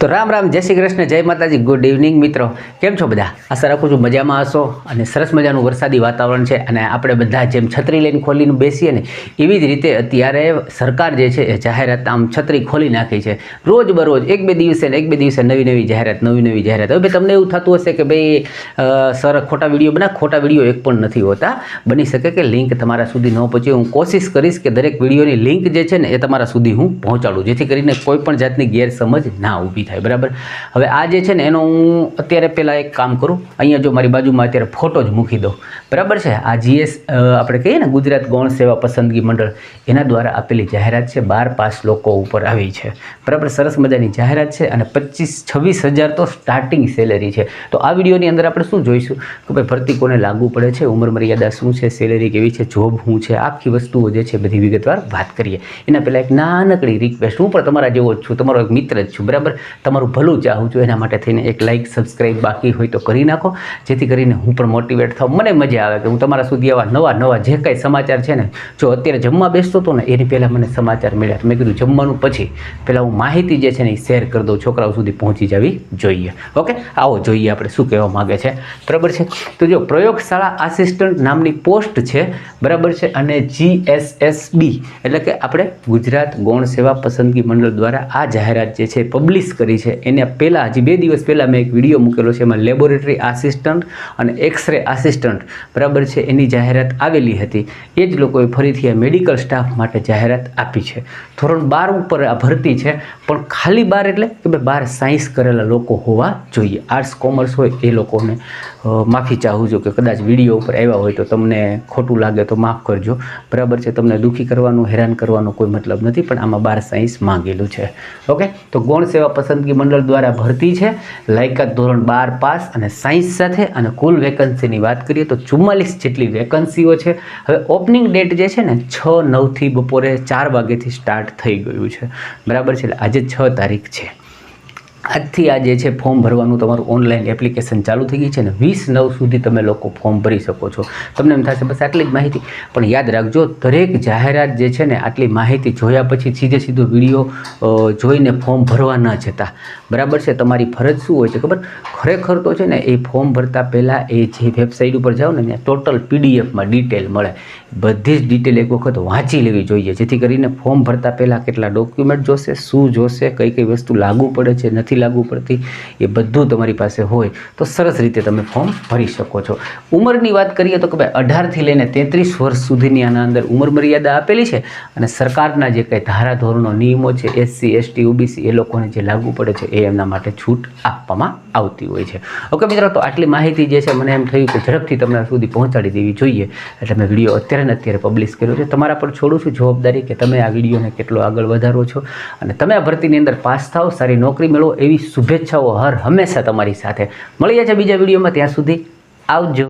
તો રામ રામ, જય શ્રી કૃષ્ણ, જય માતાજી, ગુડ ઇવનિંગ મિત્રો. કેમ છો બધા? આશા રાખું છું મજામાં હશો. અને સરસ મજાનું વરસાદી વાતાવરણ છે અને આપણે બધા જેમ છત્રી લઈને ખોલીને બેસીએ ને એવી જ રીતે અત્યારે સરકાર જે છે એ જાહેરાત આમ છત્રી ખોલી નાખી છે. રોજ બરોજ એક બે દિવસે નવી નવી જાહેરાત. હવે તમને એવું થતું હશે કે ભાઈ સર ખોટા વિડીયો એક પણ નથી હોતા. બની શકે કે લિંક તમારા સુધી ન પહોંચે. હું કોશિશ કરીશ કે દરેક વિડીયોની લિંક જે છે ને એ તમારા સુધી હું પહોંચાડું, જેથી કરીને કોઈ પણ જાતની ગેરસમજ ના ઊભી થાય. બરાબર. હવે આ જે છે ને એનો હું અત્યારે પહેલાં એક કામ કરું, અહીંયા જો મારી બાજુમાં અત્યારે ફોટો જ મૂકી દઉં. બરાબર છે. આ GS આપણે કહીએ ને ગુજરાત ગૌણ સેવા પસંદગી મંડળ, એના દ્વારા આપેલી જાહેરાત છે. 12 પાસ લોકો ઉપર આવી છે. બરાબર. સરસ મજાની જાહેરાત છે અને 25-26 હજાર તો સ્ટાર્ટિંગ સેલેરી છે. તો આ વિડીયોની અંદર આપણે શું જોઈશું કે ભાઈ ભરતી કોને લાગુ પડે છે, ઉંમર મર્યાદા શું છે, સેલેરી કેવી છે, જોબ શું છે, આખી વસ્તુઓ જે છે બધી વિગતવાર વાત કરીએ. એના પહેલાં એક નાનકડી રિક્વેસ્ટ, હું પણ તમારા જેવો જ છું, તમારો એક મિત્ર જ છું. બરાબર. તમારું ભલું ચાહું છું, એના માટે થઈને એક લાઇક સબસ્ક્રાઈબ બાકી હોય તો કરી નાખો, જેથી કરીને હું પણ મોટિવેટ થાઉં. મને મજા આવે કે હું તમારા સુધી આવા નવા જે કાંઈ સમાચાર છે ને, જો અત્યારે જમવા બેસતો હતો ને એની પહેલાં મને સમાચાર મળ્યા, મેં કીધું જમવાનું પછી પહેલાં હું માહિતી જે છે ને એ શેર કરી દઉં, છોકરાઓ સુધી પહોંચી જવી જોઈએ. ઓકે, આવો જોઈએ આપણે શું કહેવા માગે છે. બરાબર છે. તો જો પ્રયોગશાળા આસિસ્ટન્ટ નામની પોસ્ટ છે. બરાબર છે. અને GSSB એટલે કે આપણે ગુજરાત ગૌણ સેવા પસંદગી મંડળ દ્વારા આ જાહેરાત જે છે પબ્લિશ કરી છે. એને પહેલાં હજી 2 દિવસ પહેલાં મેં એક વિડીયો મૂકેલો છે, એમાં લેબોરેટરી આસિસ્ટન્ટ અને એક્સરે આસિસ્ટન્ટ બરાબર છે એની જાહેરાત આવેલી હતી. એ જ લોકોએ ફરીથી આ મેડિકલ સ્ટાફ માટે જાહેરાત આપી છે. ધોરણ 12 ઉપર આ ભરતી છે, પણ ખાલી 12 એટલે કે ભાઈ 12 સાયન્સ કરેલા લોકો હોવા જોઈએ. આર્ટ્સ કોમર્સ હોય એ લોકોને માફી ચાહું છું કે કદાચ વિડીયો ઉપર આવ્યા હોય તો તમને ખોટું લાગે તો માફ કરજો. બરાબર છે. તમને દુઃખી કરવાનું, હેરાન કરવાનો કોઈ મતલબ નથી, પણ આમાં 12 સાયન્સ માંગેલું છે. ઓકે. તો ગૌણ સેવા પસંદગી મંડળ દ્વારા ભરતી છે. લાયકાત ધોરણ 12 પાસ અને સાયન્સ સાથે. અને કુલ વેકન્સીની વાત કરીએ તો 44 જેટલી વેકન્સીઓ છે. હવે ઓપનિંગ ડેટ જે છે ને 6/9 થી બપોરે 4 વાગ્યાથી સ્ટાર્ટ થઈ ગયું છે. બરાબર છે. એટલે આજે 6 તારીખ છે. આજથી આ જે છે ફોર્મ ભરવાનું તમારું ઓનલાઈન એપ્લિકેશન ચાલુ થઈ ગઈ છે ને 20/9 સુધી તમે લોકો ફોર્મ ભરી શકો છો. તમને એમ થશે બસ આટલી જ માહિતી, પણ યાદ રાખજો દરેક જાહેરાત જે છે ને આટલી માહિતી જોયા પછી સીધો વિડીયો જોઈને ફોર્મ ભરવા ન જતા. બરાબર છે. તમારી ફરજ શું હોય છે ખબર? ખરેખર તો છે ને એ ફોર્મ ભરતા પહેલાં એ જે વેબસાઇટ ઉપર જાઓ ને ત્યાં ટોટલ PDFમાં ડિટેલ મળે. બધી જ ડિટેલ એક વખત વાંચી લેવી જોઈએ, જેથી કરીને ફોર્મ ભરતા પહેલાં કેટલા ડોક્યુમેન્ટ જોશે, શું જોશે, કઈ વસ્તુ લાગુ પડે છે, નથી લાગુ પડતી, એ બધું તમારી પાસે હોય તો સરસ રીતે તમે ફોર્મ ભરી શકો છો. ઉંમરની વાત કરીએ તો કે ભાઈ 18 થી લઈને 33 વર્ષ સુધીની આના અંદર ઉંમર મર્યાદા આપેલી છે. અને સરકારના જે કંઈ ધારાધોરણો નિયમો છે SC ST OBC એ લોકોને જે લાગુ પડે છે એ એમના માટે છૂટ આપવામાં આવતી હોય છે. ઓકે મિત્રો, તો આટલી માહિતી જે છે મને એમ થયું કે ઝડપથી તમારા સુધી પહોંચાડી દેવી જોઈએ, એટલે મેં વિડીયો અત્યારે પબ્લિશ કર્યો છે. તમારા પર છોડું છું જવાબદારી કે તમે આ વિડીયોને કેટલો આગળ વધારો છો અને તમે આ ભરતીની અંદર પાસ થાઓ, સારી નોકરી મેળવો, એવી શુભેચ્છાઓ હંમેશા તમારી સાથે. મળીએ છે બીજા વિડીયોમાં. ત્યાં સુધી આવજો.